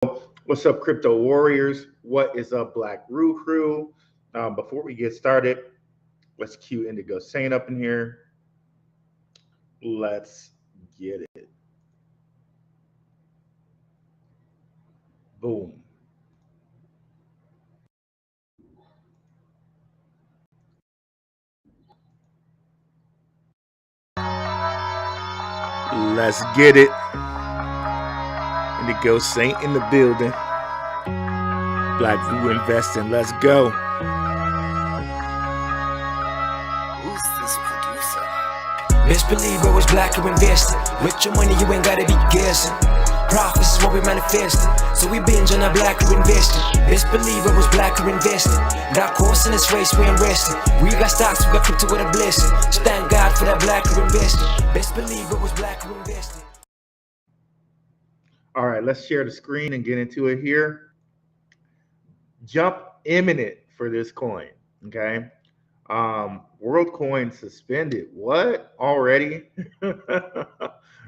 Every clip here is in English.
What's up, crypto warriors? What is up, Blackrue crew? Before we get started, let's cue Indigo Saint up in here. Let's get it. Boom. Let's get it. Indigo Saint in the building. Blackrue investing. Let's go. Who's this producer? Best believe it was Blackrue investing. With your money, you ain't gotta be guessing. Profits is what we manifesting, so we binge on our Blackrue investing. Best believe it was Blackrue investing. Got course in this race, we ain't resting. We got stocks, we got crypto with a blessing. So thank God for that Blackrue investing. Best believe it was Blackrue investing. All right, let's share the screen and get into it here. Jump imminent for this coin. Okay. Worldcoin suspended. What already?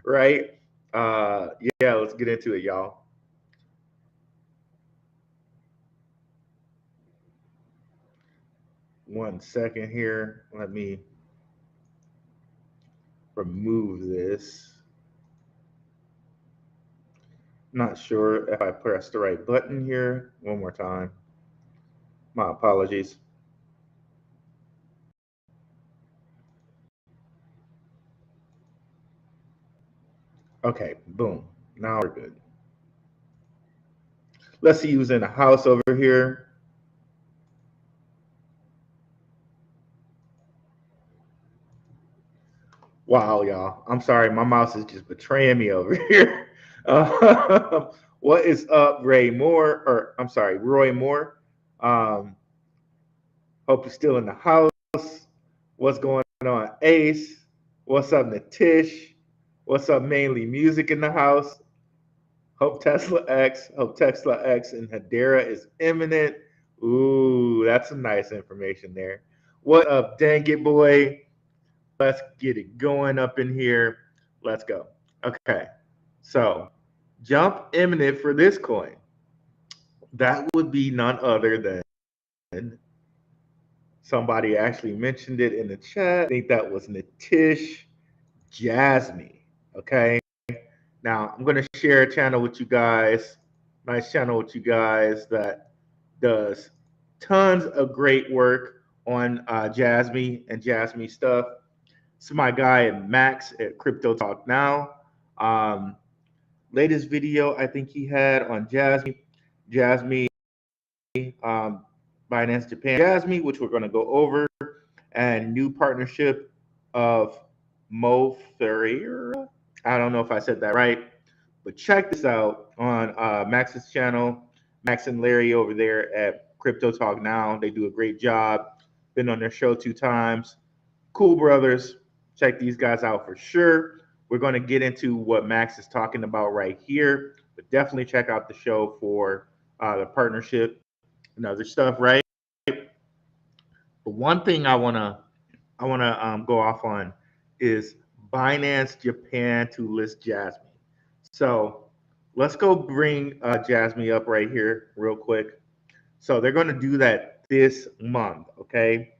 Right? Yeah, let's get into it, y'all. One second here. Let me remove this. Not sure if I pressed the right button here. One more time. My apologies. Okay, boom. Now we're good. Let's see who's in the house over here. Wow, y'all. I'm sorry. My mouse is just betraying me over here. What is up, Ray Moore? Or I'm sorry, Roy Moore. Um, Hope you're still in the house. What's going on, Ace? What's up, Natish? What's up, mainly music in the house? Hope Tesla X and Hedera is imminent. Ooh, that's some nice information there. What up, dang it, boy? Let's get it going up in here. Let's go. Okay, so jump imminent for this coin. That would be none other than somebody actually mentioned it in the chat. I think that was Natish Jasmine. Okay. Now I'm gonna share a channel with you guys. Nice channel with you guys that does tons of great work on Jasmine and Jasmine stuff. It's my guy Max at Crypto Talk Now. Um, Latest video I think he had on Jasmine, um, Binance Japan, Jasmine, which we're going to go over, and new partnership of Mo Ferreira. I don't know if I said that right, but check this out on Max's channel. Max and Larry over there at Crypto Talk Now. They do a great job. Been on their show 2 times. Cool brothers. Check these guys out for sure. We're going to get into what Max is talking about right here, but definitely check out the show for the partnership and other stuff, right? But one thing I wanna go off on is Binance Japan to list Jasmine. So let's go bring Jasmine up right here real quick. So they're going to do that this month, okay?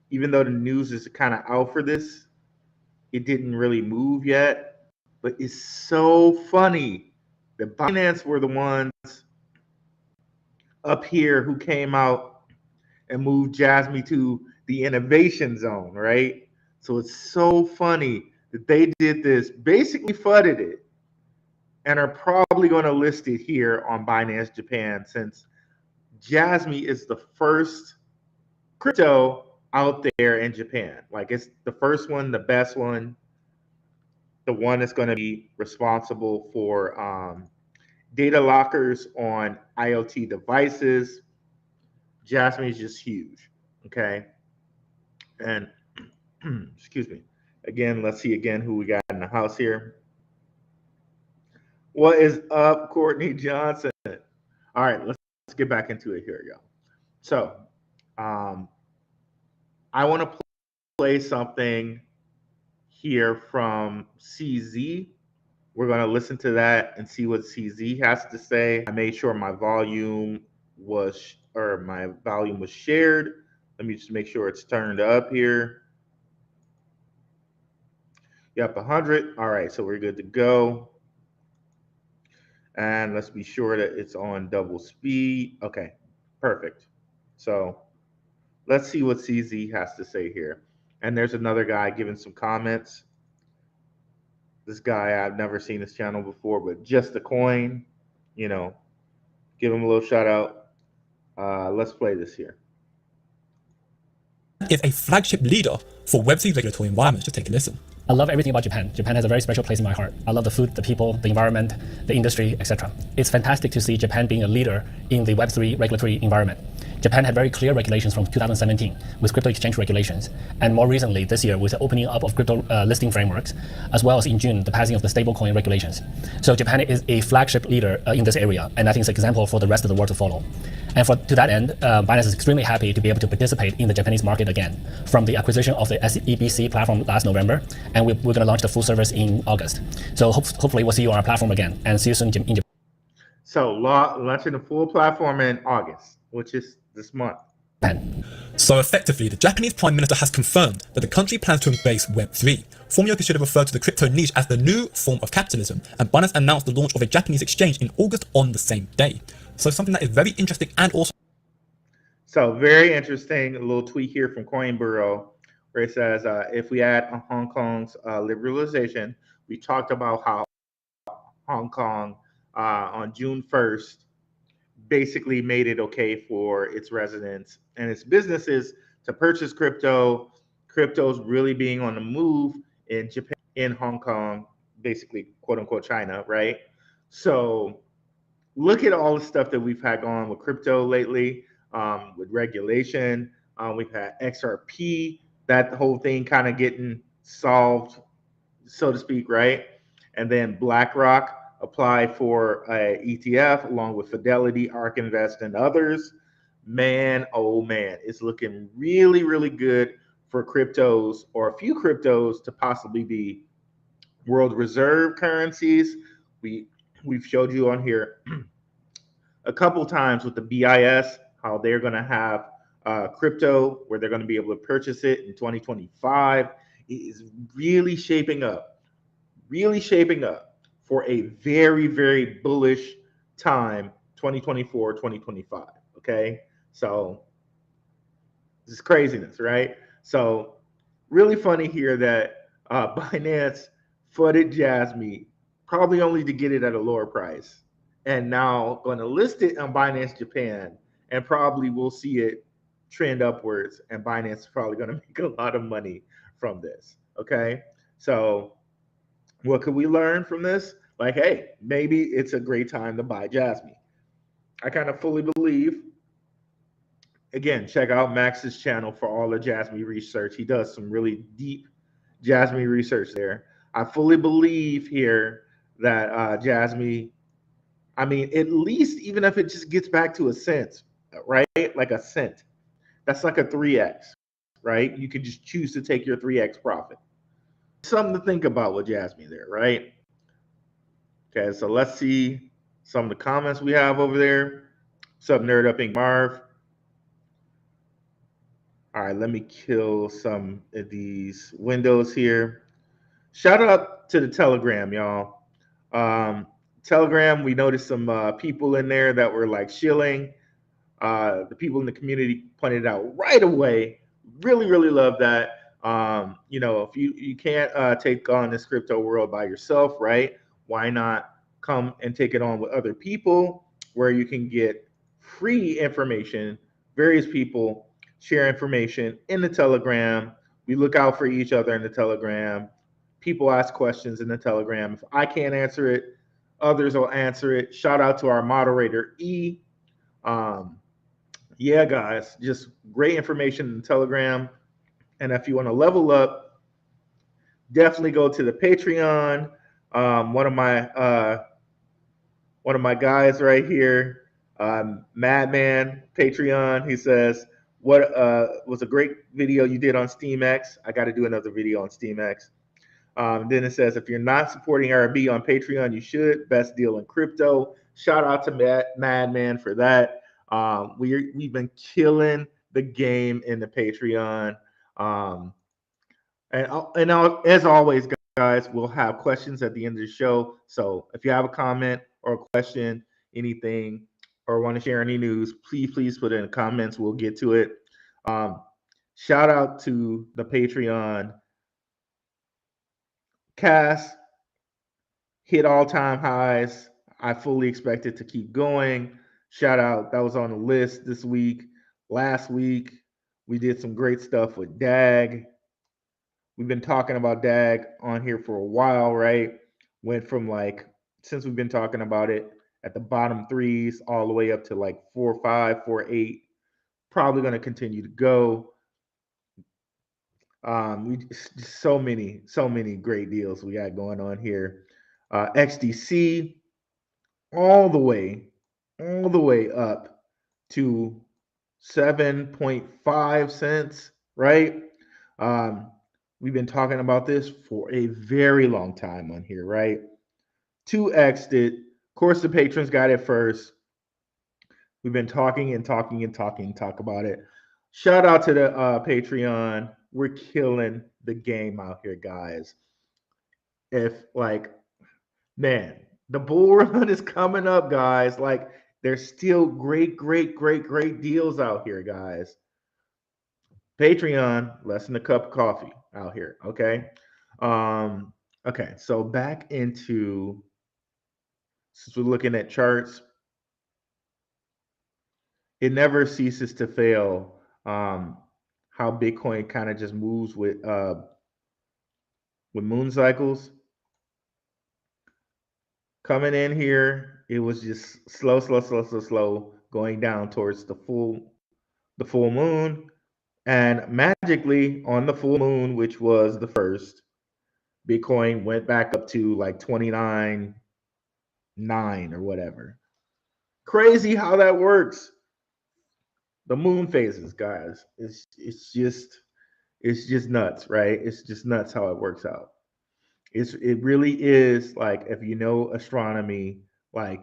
Even though the news is kind of out for this, it didn't really move yet. But it's so funny. The Binance were the ones up here who came out and moved Jasmine to the innovation zone, right? So it's so funny that they did this, basically fudded it, and are probably going to list it here on Binance Japan since Jasmine is the first crypto out there in Japan. Like it's the first one, the best one, the one that's going to be responsible for data lockers on IoT devices. Jasmine is just huge. Okay. And excuse me. Again, let's see again who we got in the house here. What is up, Courtney Johnson? All right, let's get back into it here, y'all. So, I want to play something here from CZ. We're going to listen to that and see what CZ has to say. I made sure my volume was shared. Let me just make sure it's turned up here. Yep, 100. All right, so we're good to go. And let's be sure that it's on double speed. Okay, perfect. So let's see what CZ has to say here. And there's another guy giving some comments. This guy, I've never seen his channel before, but just a coin, you know, give him a little shout out. Let's play this here. Is a flagship leader for Web3 regulatory environments. Just take a listen. I love everything about Japan. Japan has a very special place in my heart. I love the food, the people, the environment, the industry, etc. It's fantastic to see Japan being a leader in the Web3 regulatory environment. Japan had very clear regulations from 2017 with crypto exchange regulations, and more recently this year with the opening up of crypto listing frameworks, as well as in June the passing of the stablecoin regulations. So Japan is a flagship leader in this area, and I think it's an example for the rest of the world to follow. And to that end, Binance is extremely happy to be able to participate in the Japanese market again from the acquisition of the SEBC platform last November, and we're going to launch the full service in August. So hopefully we'll see you on our platform again, and see you soon in Japan. So launching the full platform in August, which is this month. So effectively, the Japanese Prime Minister has confirmed that the country plans to embrace Web3. Formerly should have referred to the crypto niche as the new form of capitalism, and Binance announced the launch of a Japanese exchange in August on the same day. So something that is very interesting and also... So very interesting, a little tweet here from Coin Bureau, where it says, if we add Hong Kong's liberalization, we talked about how Hong Kong on June 1st basically made it okay for its residents and its businesses to purchase crypto. Crypto's really being on the move in Japan, in Hong Kong, basically quote unquote China, right? So look at all the stuff that we've had going on with crypto lately, with regulation. We've had XRP, that whole thing kind of getting solved, so to speak, right? And then BlackRock applied for a ETF along with Fidelity, ARK Invest, and others. Man, oh man, it's looking really, really good for cryptos, or a few cryptos, to possibly be world reserve currencies. We've showed you on here a couple times with the BIS how they're going to have crypto where they're going to be able to purchase it in 2025. It is really shaping up for a very, very bullish time, 2024, 2025. Okay, so this is craziness, right? So really funny here that Binance flooded Jasmy, probably only to get it at a lower price, and now going to list it on Binance Japan, and probably we'll see it trend upwards, and Binance is probably going to make a lot of money from this. Okay, so what could we learn from this? Like, hey, maybe it's a great time to buy Jasmy. I kind of fully believe. Again, check out Max's channel for all the Jasmy research. He does some really deep Jasmy research there. I fully believe here that Jasmy, I mean, at least even if it just gets back to a cent, right? Like a cent. That's like a 3x, right? You can just choose to take your 3x profit. Something to think about with Jasmy there, right? Okay, so let's see some of the comments we have over there. What's up, Nerd Up Inc. Marv? All right, let me kill some of these windows here. Shout out to the Telegram, y'all. Telegram, we noticed some people in there that were like shilling. The people in the community pointed out right away. Really, really love that. You know, if you can't take on this crypto world by yourself, right? Why not come and take it on with other people where you can get free information? Various people share information in the Telegram. We look out for each other in the Telegram. People ask questions in the Telegram. If I can't answer it, others will answer it. Shout out to our moderator, E. Yeah, guys, just great information in the Telegram. And if you want to level up, definitely go to the Patreon. One of my guys right here, Madman Patreon, he says, what was a great video you did on SteamX. I got to do another video on SteamX. Then it says, if you're not supporting RB on Patreon, you should. Best deal in crypto. Shout out to Madman for that. We've been killing the game in the Patreon. As always, guys, we'll have questions at the end of the show. So if you have a comment or a question, anything, or want to share any news, please put it in the comments. We'll get to it. Shout out to the Patreon. Cass hit all-time highs. I fully expect it to keep going. Shout out. That was on the list this week. Last week, we did some great stuff with DAG. We've been talking about DAG on here for a while, right? Went from since we've been talking about it at the bottom threes all the way up to 4.5, 4.8. Probably going to continue to go. So many great deals we got going on here. XDC all the way up to 7.5 cents, right? We've been talking about this for a very long time on here, right? 2x'd it. Of course, the patrons got it first. We've been talking about it. Shout out to the Patreon. We're killing the game out here, guys. If man, the bull run is coming up, guys. There's still great deals out here, guys. Patreon, less than a cup of coffee out here. Okay. Okay, so back into, since we're looking at charts, it never ceases to fail. How Bitcoin kind of just moves with moon cycles. Coming in here, it was just slow, going down towards the full moon. And magically, on the full moon, which was the first, Bitcoin went back up to 29.9 or whatever. Crazy how that works. The moon phases, guys. It's just nuts, right? It's just nuts how it works out. It really is if you know astronomy, how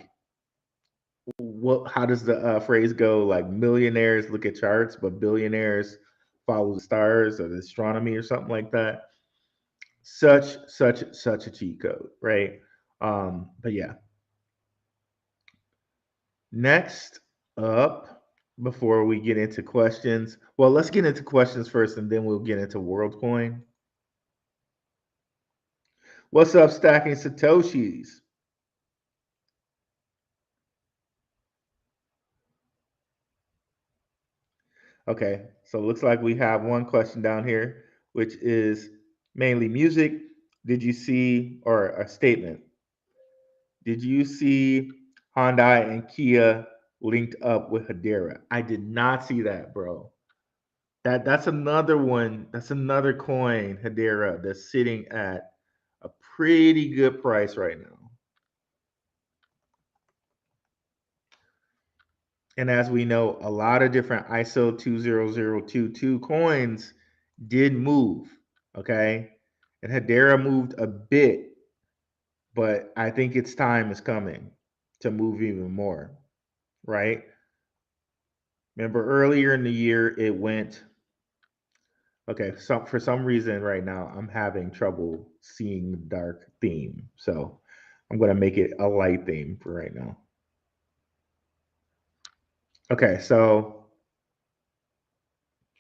does the phrase go? Millionaires look at charts, but billionaires follow the stars or the astronomy or something like that. Such a cheat code, right? But yeah. Next up, before we get into questions, well, let's get into questions first, and then we'll get into Worldcoin. What's up, Stacking Satoshis? Okay, so it looks like we have one question down here, which is mainly music. Did you see, or a statement? Did you see Hyundai and Kia linked up with Hedera? I did not see that, bro. That's another one. That's another coin, Hedera, that's sitting at a pretty good price right now. And as we know, a lot of different ISO 20022 coins did move. Okay. And Hedera moved a bit, but I think its time is coming to move even more. Right. Remember earlier in the year, it went. Okay. So for some reason right now, I'm having trouble seeing the dark theme. So I'm going to make it a light theme for right now. Okay. So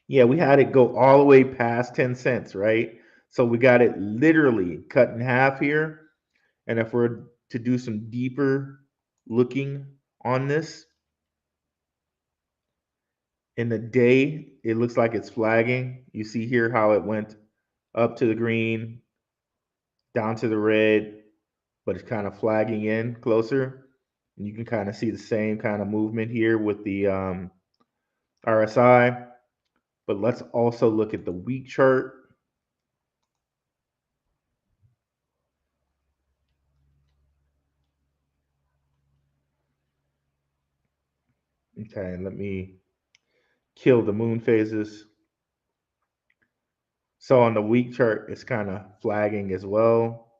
yeah, we had it go all the way past 10 cents, right? So we got it literally cut in half here. And if we're to do some deeper looking on this, in the day, it looks like it's flagging. You see here how it went up to the green, down to the red, but it's kind of flagging in closer. And you can kind of see the same kind of movement here with the RSI. But let's also look at the week chart. Okay, let me kill the moon phases. So on the week chart, it's kind of flagging as well.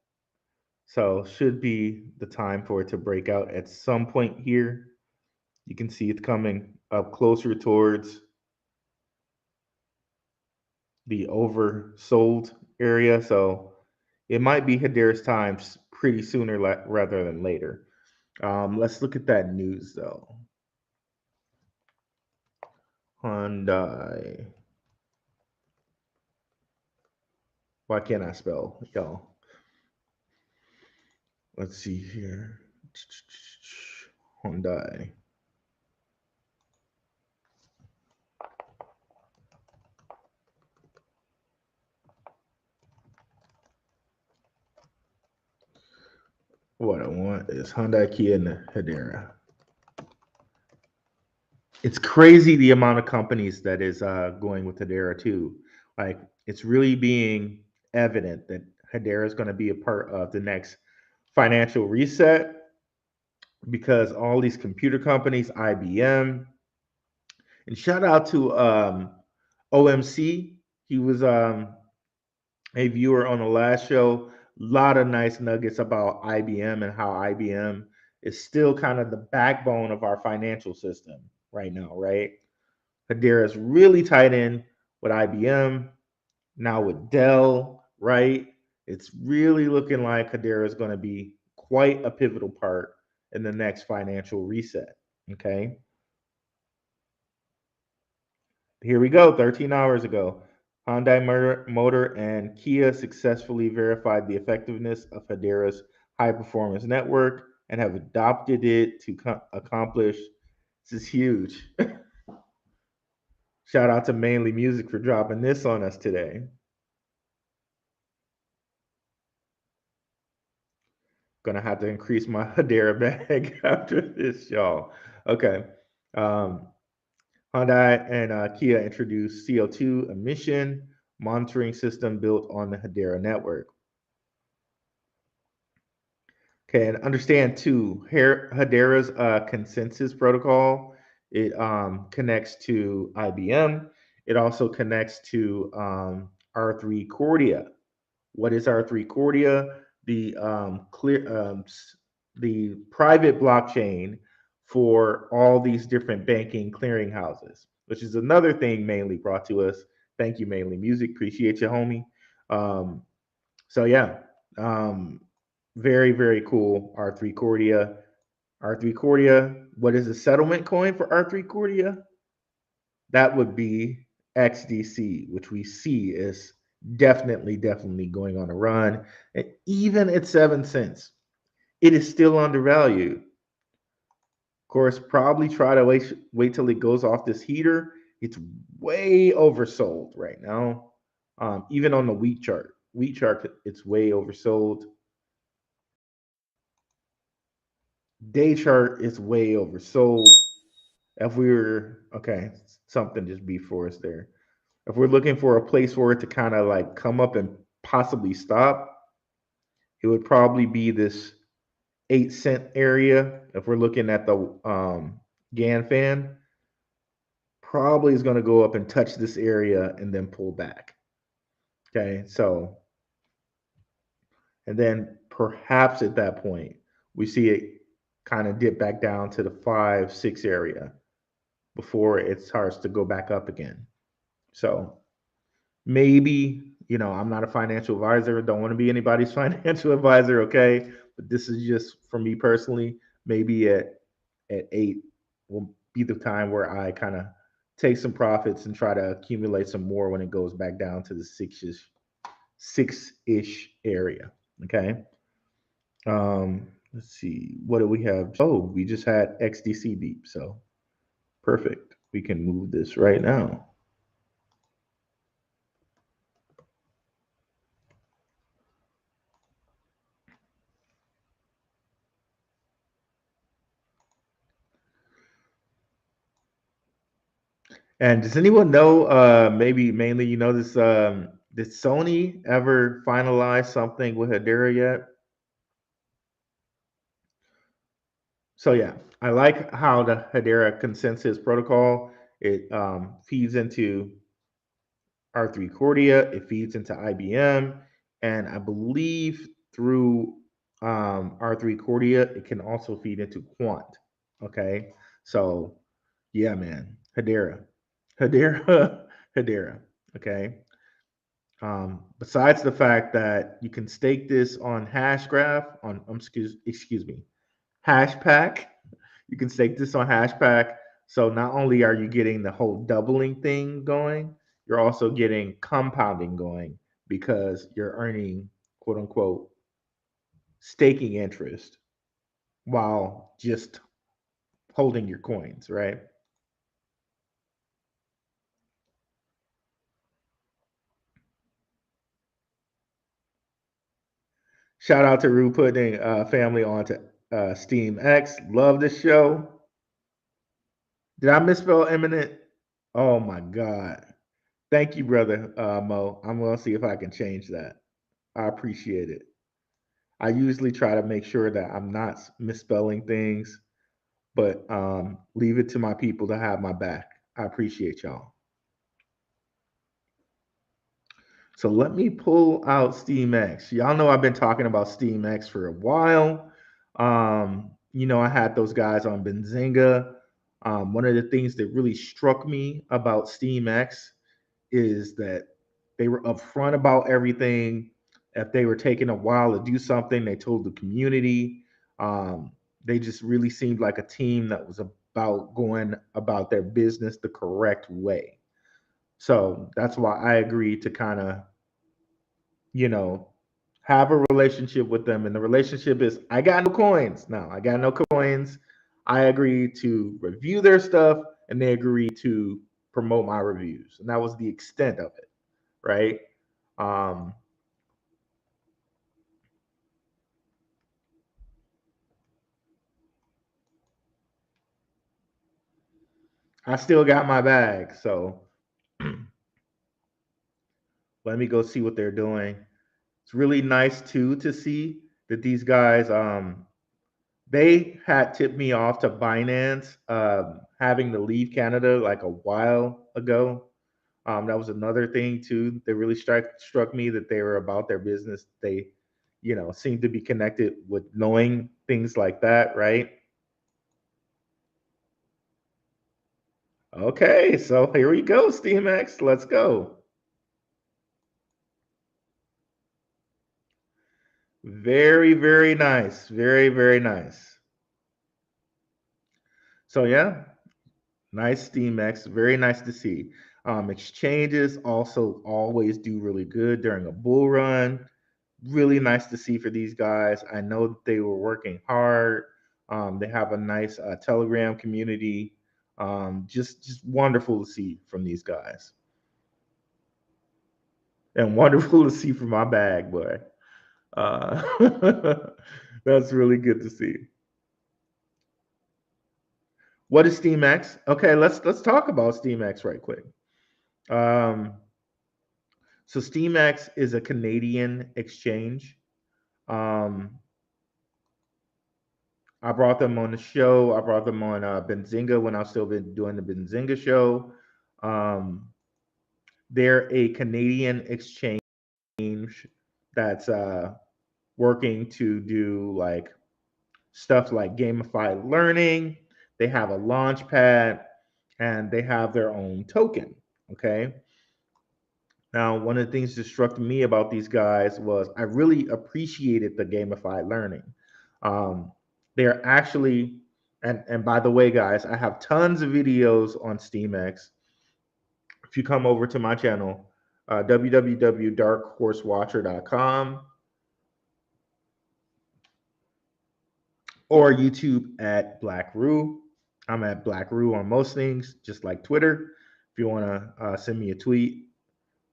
So should be the time for it to break out at some point here. You can see it coming up closer towards the oversold area. So it might be Hedera's times pretty sooner rather than later. Let's look at that news though. Hyundai. Why can't I spell, y'all? Let's see here. Hyundai. What I want is Hyundai, Kia, and Hedera. It's crazy the amount of companies that is going with Hedera too. Like it's really being evident that Hedera is going to be a part of the next financial reset because all these computer companies, IBM, and shout out to OMC. He was a viewer on the last show. A lot of nice nuggets about IBM and how IBM is still kind of the backbone of our financial system right now, right? Hedera is really tied in with IBM, now with Dell, right? It's really looking like Hedera is going to be quite a pivotal part in the next financial reset. Okay. Here we go. 13 hours ago, Hyundai Motor and Kia successfully verified the effectiveness of Hedera's high performance network and have adopted it to accomplish. This is huge. Shout out to Mainly Music for dropping this on us today. Gonna have to increase my Hedera bag after this, y'all. Okay. Um, Hyundai and Kia introduced CO2 emission monitoring system built on the Hedera network. Okay, and understand too, Hedera's consensus protocol, it connects to IBM. It also connects to R3 Cordia. What is R3 Cordia? The the private blockchain for all these different banking clearinghouses, which is another thing Mainly brought to us. Thank you, Mainly Music. Appreciate you, homie. Um, so yeah, um, very very cool. R3 Cordia. R3 Cordia. What is the settlement coin for R3 Cordia? That would be XDC, which we see is definitely going on a run. And even at 7 cents, it is still undervalued. Of course, probably try to wait till it goes off this heater. It's way oversold right now. Even on the week chart, it's way oversold. Day chart is way oversold. If we were okay, something just before us there. If we're looking for a place for it to kind of like come up and possibly stop, it would probably be this 8 cent area. If we're looking at the GAN fan, probably is going to go up and touch this area and then pull back. Okay, so and then perhaps at that point we see it kind of dip back down to the 5-6 area before it starts to go back up again. So maybe, I'm not a financial advisor, don't want to be anybody's financial advisor, okay? But this is just for me personally. Maybe at 8 will be the time where I kind of take some profits and try to accumulate some more when it goes back down to the six-ish area. Okay. Let's see. What do we have? Oh, we just had XDC beep. So perfect. We can move this right now. And does anyone know, maybe mainly this, did Sony ever finalize something with Hedera yet? So yeah, I like how the Hedera consensus protocol, it feeds into R3 Cordia, it feeds into IBM, and I believe through R3 Cordia, it can also feed into Quant. Okay, so yeah, man, Hedera, Hedera. Okay. Besides the fact that you can stake this on Hashgraph, on excuse me, Hashpack, you can stake this on Hashpack. So not only are you getting the whole doubling thing going, you're also getting compounding going because you're earning quote unquote staking interest while just holding your coins, right? Shout out to Rue putting family onto Steam X. Love this show. Did I misspell imminent? Oh my God. Thank you, brother Mo. I'm going to see if I can change that. I appreciate it. I usually try to make sure that I'm not misspelling things, but leave it to my people to have my back. I appreciate y'all. So let me pull out SteamX. Y'all know I've been talking about SteamX for a while. I had those guys on Benzinga. One of the things that really struck me about SteamX is that they were upfront about everything. If they were taking a while to do something, they told the community. They just really seemed like a team that was about going about their business the correct way. So that's why I agreed to kind of, you know, have a relationship with them. And the relationship is I got no coins. Now I got no coins. I agreed to review their stuff and they agreed to promote my reviews. And that was the extent of it, right? Um, I still got my bag. So let me go see what they're doing. It's really nice too to see that these guys they had tipped me off to Binance having to leave Canada like a while ago. That was another thing too that really struck me that they were about their business. They, seemed to be connected with knowing things like that, right? Okay, so here we go, SteamX. Let's go. Very, very nice. Very, very nice. So yeah, nice SteamX. Very nice to see. Exchanges also always do really good during a bull run. Really nice to see for these guys. I know that they were working hard. They have a nice Telegram community. Just wonderful to see from these guys, and wonderful to see from my bag, boy. That's really good to see. What is SteamX? Okay, let's talk about SteamX right quick. Um, so SteamX is a Canadian exchange. Um, I brought them on the show. I brought them on Benzinga when I still been doing the Benzinga show. Um, they're a Canadian exchange that's working to do like stuff like gamified learning. They have a launch pad and they have their own token. Okay. Now, one of the things that struck me about these guys was I really appreciated the gamified learning. They're actually, and by the way, guys, I have tons of videos on SteamX. If you come over to my channel, www.darkhorsewatcher.com or YouTube at Blackrue. I'm at Blackrue on most things, just like Twitter. If you want to send me a tweet,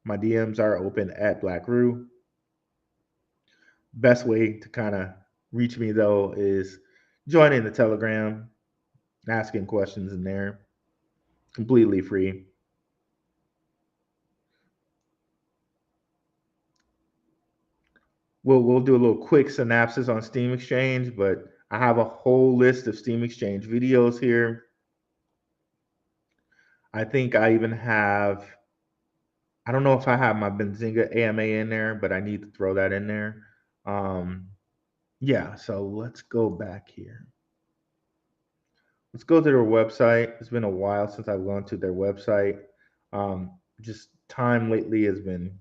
my DMs are open at Blackrue. Best way to kind of reach me though is joining the Telegram, asking questions in there, completely free. We'll do a little quick synopsis on Steam Exchange, but I have a whole list of Steam Exchange videos here. I think I even have I don't know if I have my Benzinga AMA in there, but I need to throw that in there. Yeah, so let's go back here. Let's go to their website. It's been a while since I've gone to their website. Just time lately has been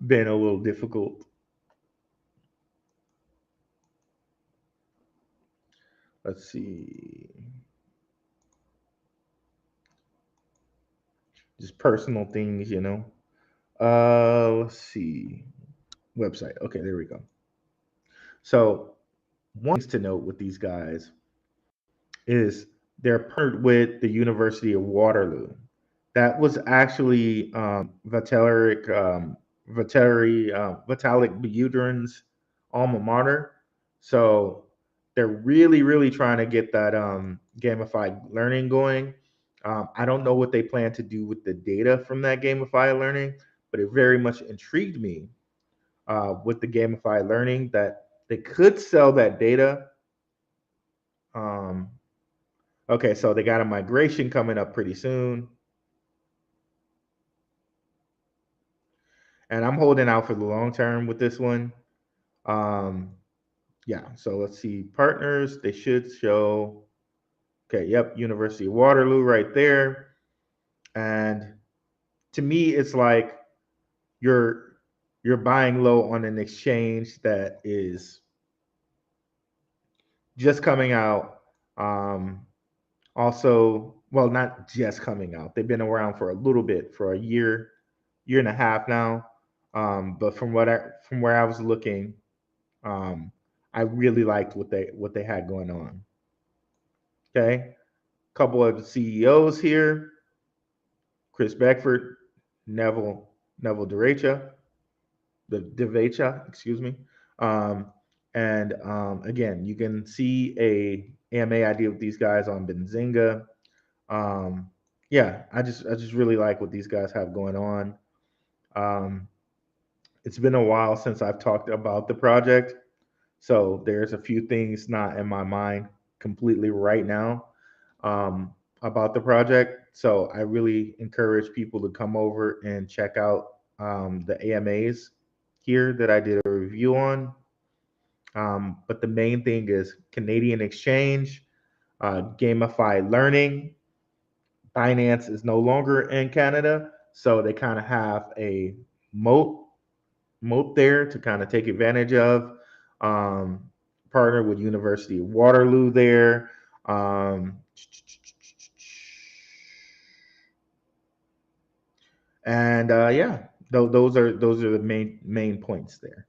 been a little difficult. Let's see. Just personal things, you know. Let's see. Website. Okay, there we go. So one thing to note with these guys is they're partnered with the University of Waterloo. That was actually Vitalik Buterin's alma mater. So they're really trying to get that gamified learning going. I don't know what they plan to do with the data from that gamified learning, but it very much intrigued me with the gamified learning that they could sell that data. Um, okay, so they got a migration coming up pretty soon. And I'm holding out for the long term with this one. Um, yeah, so let's see. Partners, they should show. Okay, yep, University of Waterloo right there. And to me, it's like you're you're buying low on an exchange that is just coming out. Also, well, not just coming out. They've been around for a little bit, for a year and a half now. But from where I was looking, um, I really liked what they had going on. Okay, couple of the CEOs here: Chris Beckford, Neville Derecha, the Devecha, excuse me. Um, and again, you can see a AMA idea with these guys on Benzinga. Um, yeah, I just really like what these guys have going on. Um, it's been a while since I've talked about the project, so there's a few things not in my mind completely right now about the project. So I really encourage people to come over and check out the AMAs here that I did a review on. But the main thing is Canadian exchange, gamified learning. Binance is no longer in Canada, so they kind of have a moat there to kind of take advantage of. Um, Partner with University of Waterloo there. Um, and yeah, those are the main points there.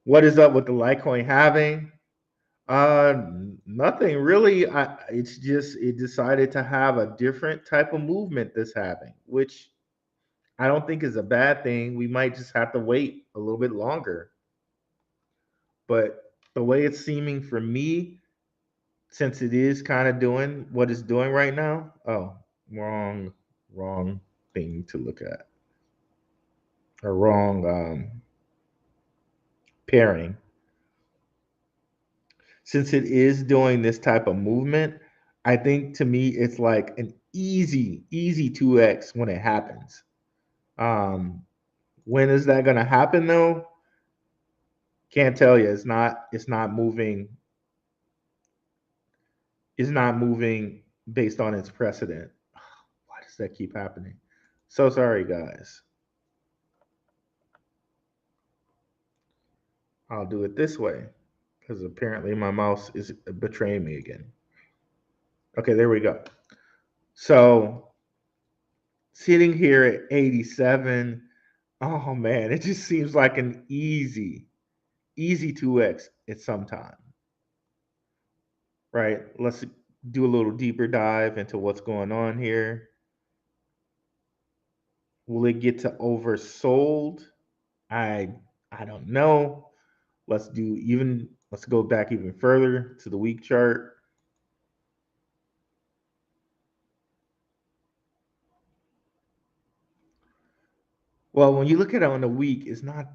What is up with the Litecoin halving? Nothing really. It's just it decided to have a different type of movement this having, which I don't think is a bad thing. We might just have to wait a little bit longer. But the way it's seeming for me, since it is kind of doing what it's doing right now, oh, wrong thing to look at, or wrong pairing. Since it is doing this type of movement, I think to me it's like an easy 2x when it happens. Um, when is that going to happen though? Can't tell you. It's not moving. It's not moving based on its precedent. Why does that keep happening? So sorry, guys. I'll do it this way because apparently my mouse is betraying me again. Okay, there we go. So sitting here at 87, oh man, it just seems like an easy 2x at some time. Right? Let's do a little deeper dive into what's going on here. Will it get to oversold? I I don't know. Let's go back even further to the week chart. Well, when you look at it on the week, it's not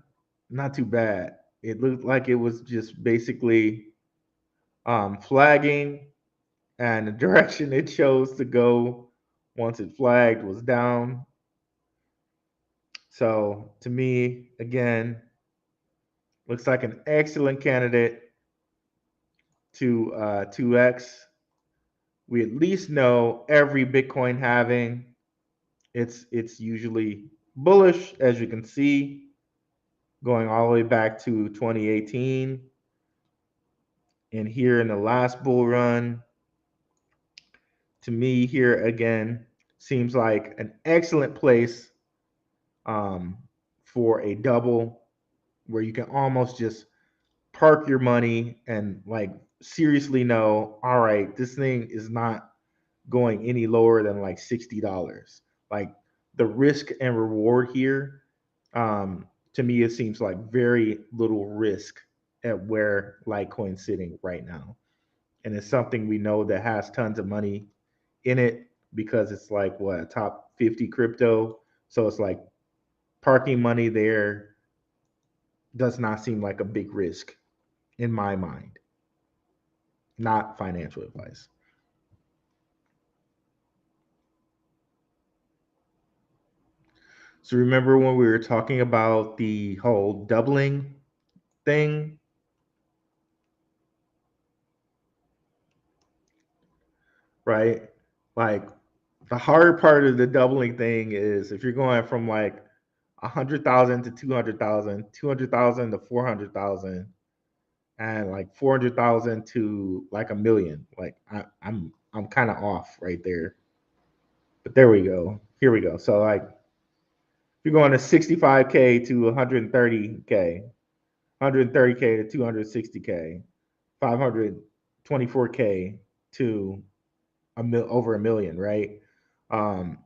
too bad. It looked like it was just basically flagging, and the direction it chose to go once it flagged was down. So to me, again, looks like an excellent candidate to 2x. We at least know every Bitcoin halving, it's usually bullish, as you can see, going all the way back to 2018. And here in the last bull run, to me, here again, seems like an excellent place um, for a double where you can almost just park your money and like seriously know, all right, this thing is not going any lower than like $60. Like the risk and reward here, to me, it seems like very little risk at where Litecoin's sitting right now. And it's something we know that has tons of money in it because it's like what, a top 50 crypto. So it's like parking money there does not seem like a big risk in my mind. Not financial advice. So remember when we were talking about the whole doubling thing, right? Like the hard part of the doubling thing is if you're going from like 100,000 to 200,000, 200,000 to 400,000, and like 400,000 to like a million. Like I'm kind of off right there. But there we go. Here we go. So like if you're going to 65k to 130k, 130k to 260k, 524k to over a million, right? Um,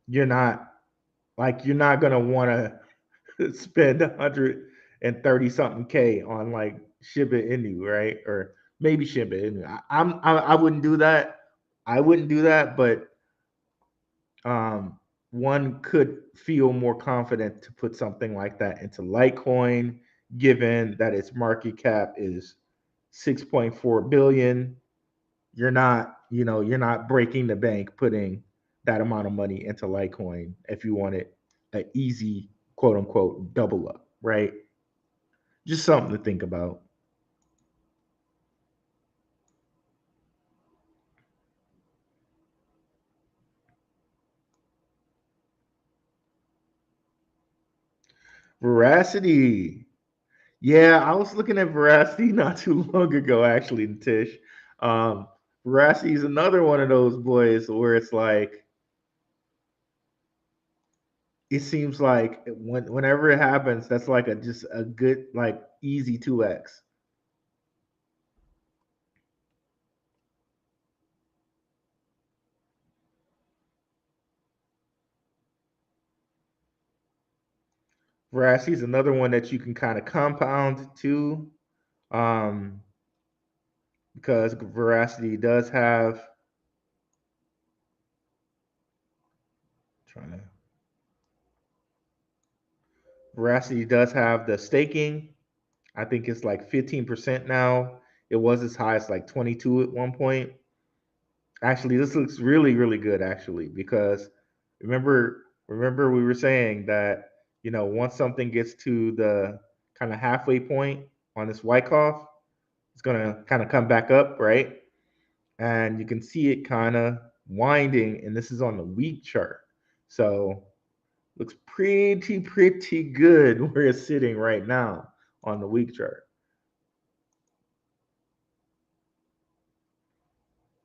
you're not you're not gonna want to spend 130 something k on like Shiba Inu, right? Or maybe Shiba Inu. I wouldn't do that. I wouldn't do that, but um, one could feel more confident to put something like that into Litecoin, given that its market cap is 6.4 billion. You're not breaking the bank putting that amount of money into Litecoin if you wanted an easy quote unquote double up, right? Just something to think about. Veracity. Yeah, I was looking at Veracity not too long ago, actually, Tish. Um, Veracity is another one of those boys where it's like it seems like whenever it happens, that's like a just a good like easy 2x. Veracity is another one that you can kind of compound too, um, because Veracity does have trying to Veracity does have the staking. I think it's like 15% now. It was as high as like 22 at one point. Actually, this looks really, really good actually, because remember we were saying that, once something gets to the kind of halfway point on this Wyckoff, it's gonna kind of come back up, right? And you can see it kind of winding, and this is on the week chart. So looks pretty good where it's sitting right now on the week chart.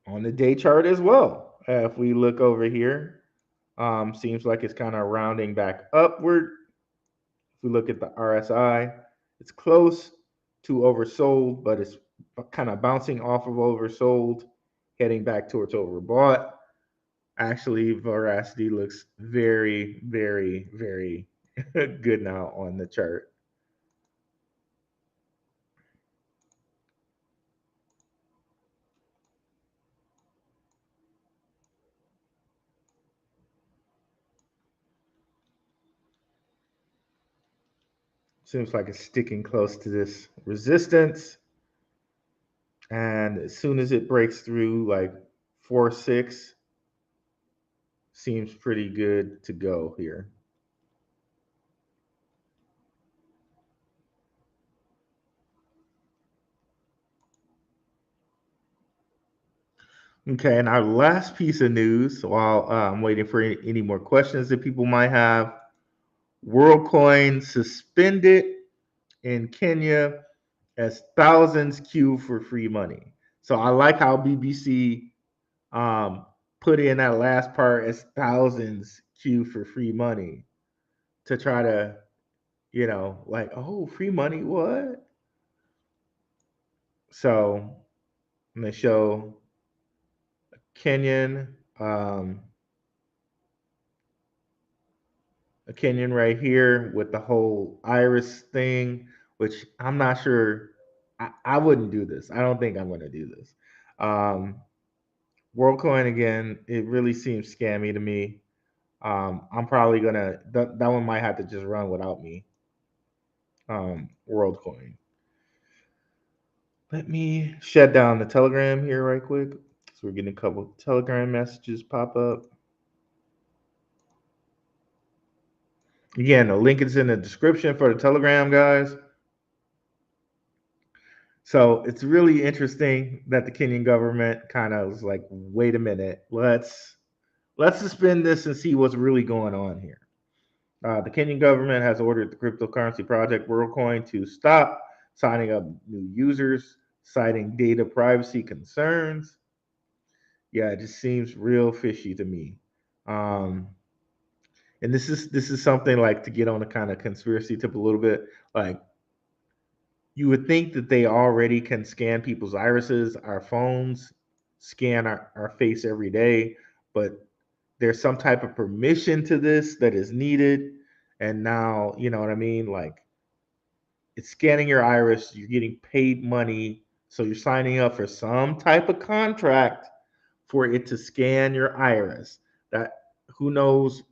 On the day chart as well, if we look over here, seems like it's kind of rounding back upward. If we look at the RSI, it's close to oversold, but it's kind of bouncing off of oversold, heading back towards overbought. Actually, Veracity looks very good now on the chart. Seems like it's sticking close to this resistance. And as soon as it breaks through like 4.6, seems pretty good to go here. Okay, and our last piece of news, while I'm waiting for any more questions that people might have, Worldcoin suspended in Kenya as thousands queue for free money. So I like how BBC put in that last part as thousands queue for free money to try to, like, oh, free money, what? So I'm gonna show Kenyan, um, a Kenyan right here with the whole iris thing, which I'm not sure. I wouldn't do this. I don't think I'm gonna do this. Um, WorldCoin again, it really seems scammy to me. I'm probably gonna that one might have to just run without me. WorldCoin. Let me shut down the Telegram here right quick. So we're getting a couple Telegram messages pop up. Again, the link is in the description for the Telegram, guys. So it's really interesting that the Kenyan government kind of was like, wait a minute, let's suspend this and see what's really going on here. The Kenyan government has ordered the cryptocurrency project WorldCoin to stop signing up new users, citing data privacy concerns. Yeah, it just seems real fishy to me. Um, and this is something like to get on a kind of conspiracy tip a little bit. Like you would think that they already can scan people's irises. Our phones scan our face every day, but there's some type of permission to this that is needed. And now, you know what I mean? Like it's scanning your iris, you're getting paid money. So you're signing up for some type of contract for it to scan your iris. That who knows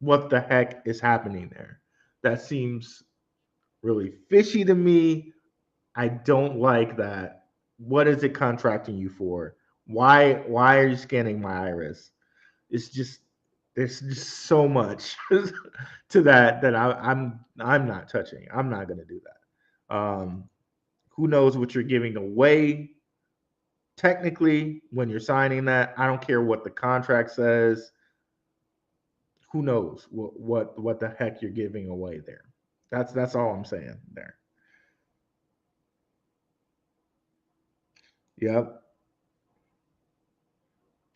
what the heck is happening there. That seems really fishy to me. I don't like that. What is it contracting you for? Why are you scanning my iris? It's just there's just so much to that I'm not touching. I'm not gonna do that. Who knows what you're giving away? Technically, when you're signing that, I don't care what the contract says. Who knows what the heck you're giving away there? That's all I'm saying there. Yep.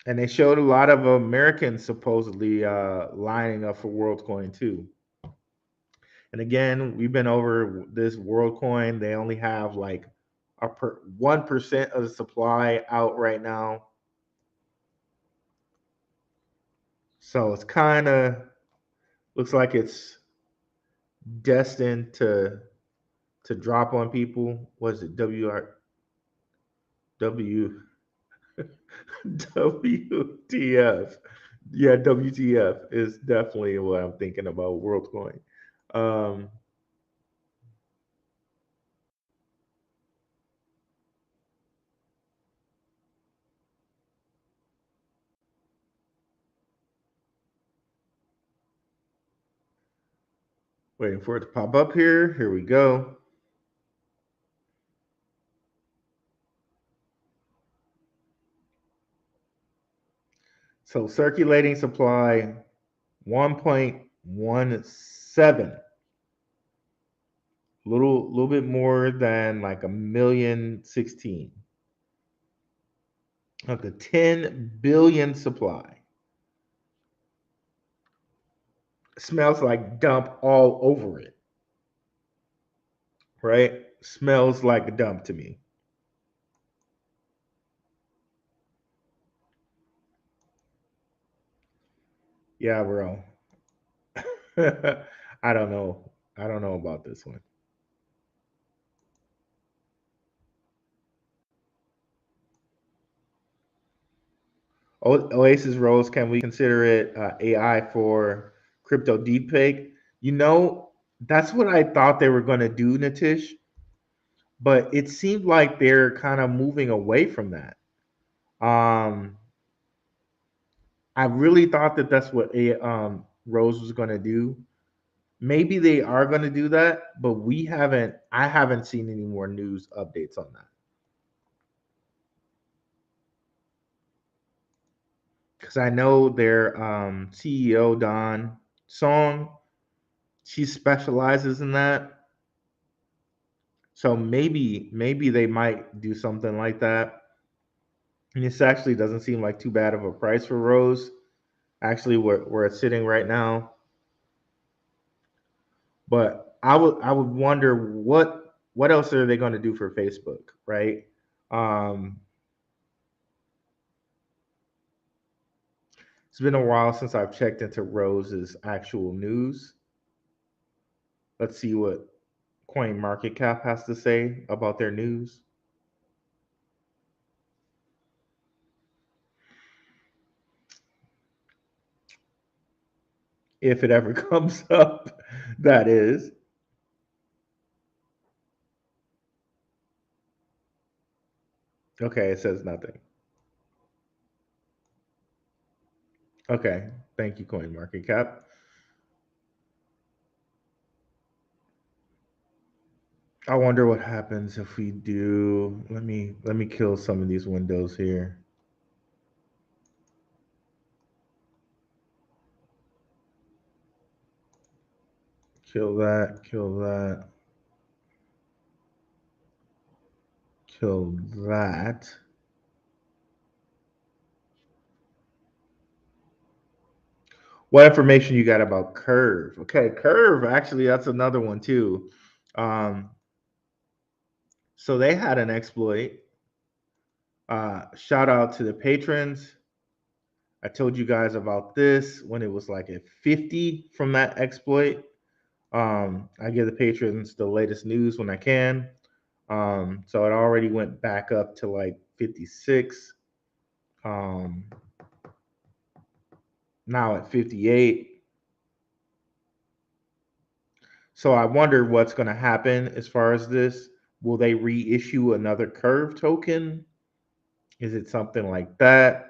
And they showed a lot of Americans supposedly lining up for WorldCoin too. And again, we've been over this WorldCoin. They only have like 1% of the supply out right now. So it's kind of looks like it's destined to drop on people. Was it W WTF? Yeah, WTF is definitely what I'm thinking about WorldCoin. Um, Waiting for it to pop up here. Here we go. So circulating supply 1.17, little bit more than like a million 16 of the 10 billion supply. Smells like dump all over it, right? Smells like a dump to me. Yeah, bro. I don't know. I don't know about this one. Oasis Rose, can we consider it AI for crypto deepfake? You know, That's what I thought they were going to do, Natish, but it seemed like they're kind of moving away from that. Um, I really thought that that's what Rose was going to do. Maybe they are going to do that, but we haven't. I haven't seen any more news updates on that because I know their CEO Don Song. She specializes in that, so maybe they might do something like that. And this actually doesn't seem like too bad of a price for Rose. Actually, where it's sitting right now, but I would wonder what else are they going to do for Facebook, right? Um, it's been a while since I've checked into Rose's actual news. Let's see what Coin Market Cap has to say about their news. If it ever comes up, that is. Okay, it says nothing. Okay, thank you, Coin Market Cap. I wonder what happens if we do. Let me kill some of these windows here. Kill that. Kill that. Kill that. What information you got about Curve? Okay, Curve. Actually, that's another one too. Um, so they had an exploit. Shout out to the patrons. I told you guys about this when it was like at 50 from that exploit. I give the patrons the latest news when I can. So it already went back up to like 56. Um, Now at 58. So I wonder what's going to happen as far as this. Will they reissue another Curve token? Is it something like that?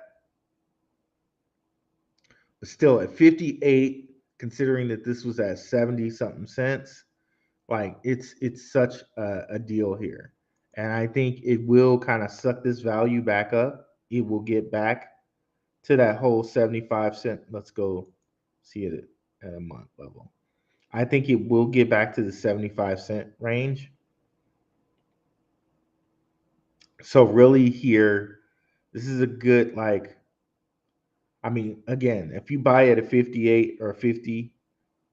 But still at 58, considering that this was at 70 something cents, like it's such a deal here. And I think it will kind of suck this value back up. It will get back to that whole 75 cent. Let's go see it at a month level. I think it will get back to the 75 cent range. So really here, this is a good like I mean, again, if you buy it at 58 or 50,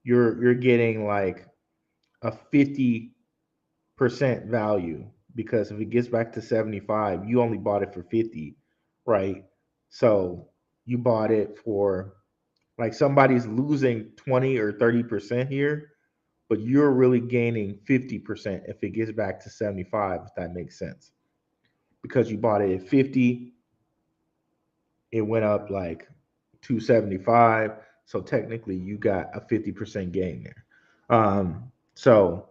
you're getting like a 50% value because if it gets back to 75, you only bought it for 50, right? So you bought it for like somebody's losing 20 or 30% here, but you're really gaining 50% if it gets back to 75, if that makes sense. Because you bought it at 50, it went up like 275. So technically you got a 50% gain there. So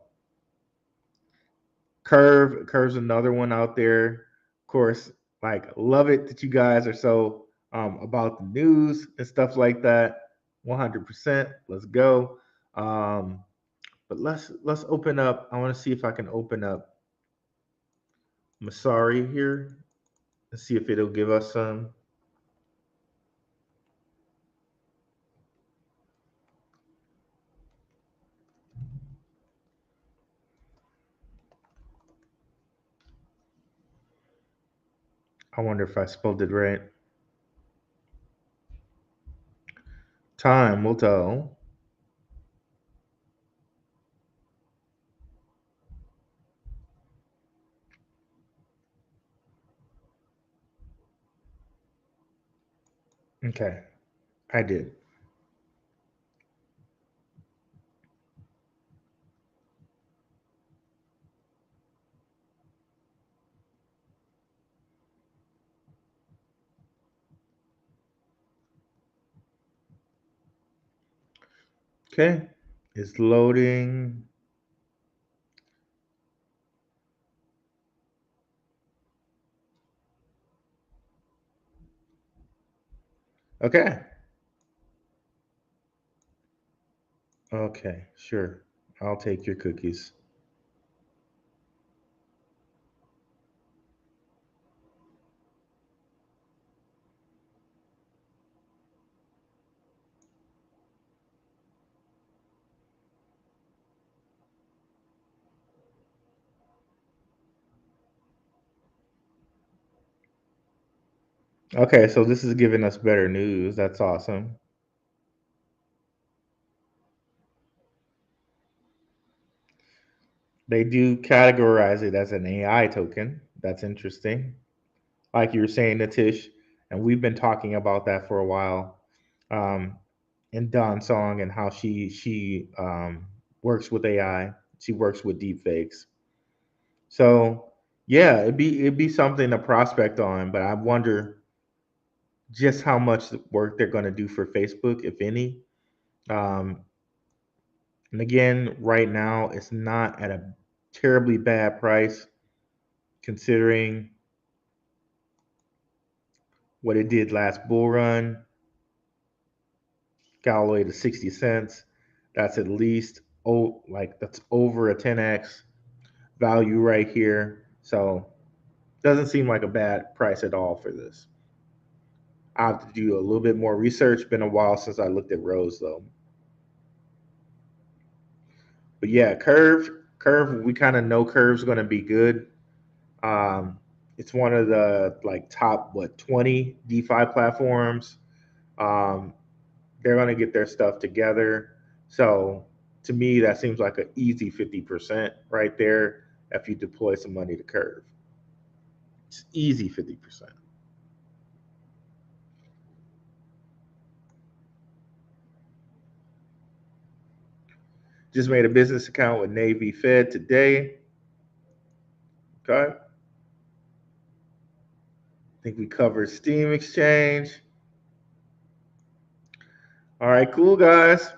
Curve's another one out there. Of course, like love it that you guys are so about the news and stuff like that. 100%. Let's go. Um, but let's open up. I want to see if I can open up Masari here and see if it'll give us some. I wonder if I spelled it right. Time will tell. Okay, I did. Okay. It's loading. Okay. Okay, sure. I'll take your cookies. Okay, so this is giving us better news. That's awesome. They do categorize it as an AI token. That's interesting. Like you were saying, Natish, and we've been talking about that for a while. Um, and Dawn Song and how she works with AI. She works with deepfakes. So yeah, it'd be something to prospect on, but I wonder just how much work they're going to do for Facebook, if any. Um, and again, right now it's not at a terribly bad price considering what it did last bull run. Got all the way to 60 cents. That's at least that's over a 10x value right here. So doesn't seem like a bad price at all for this. I have to do a little bit more research. Been a while since I looked at Rose though. But yeah, curve. We kind of know curve's going to be good. Um, it's one of the like top 20 DeFi platforms. Um, they're going to get their stuff together. So to me, that seems like an easy 50% right there if you deploy some money to curve. It's easy 50%. Just made a business account with Navy Fed today. Okay. I think we covered Steam Exchange. All right, cool guys.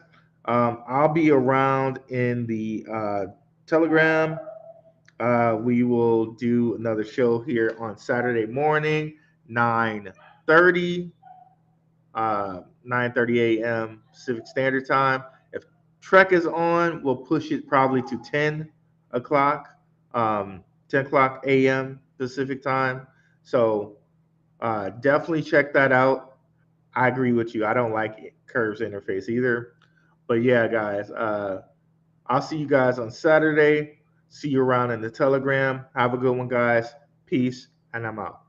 I'll be around in the Telegram. We will do another show here on Saturday morning, 9:30, 9:30 a.m. Pacific Standard Time. If Trek is on, we'll push it probably to 10 o'clock, 10 o'clock a.m. Pacific Time. So definitely check that out. I agree with you. I don't like Curve's interface either. But yeah, guys, I'll see you guys on Saturday. See you around in the Telegram. Have a good one, guys. Peace, and I'm out.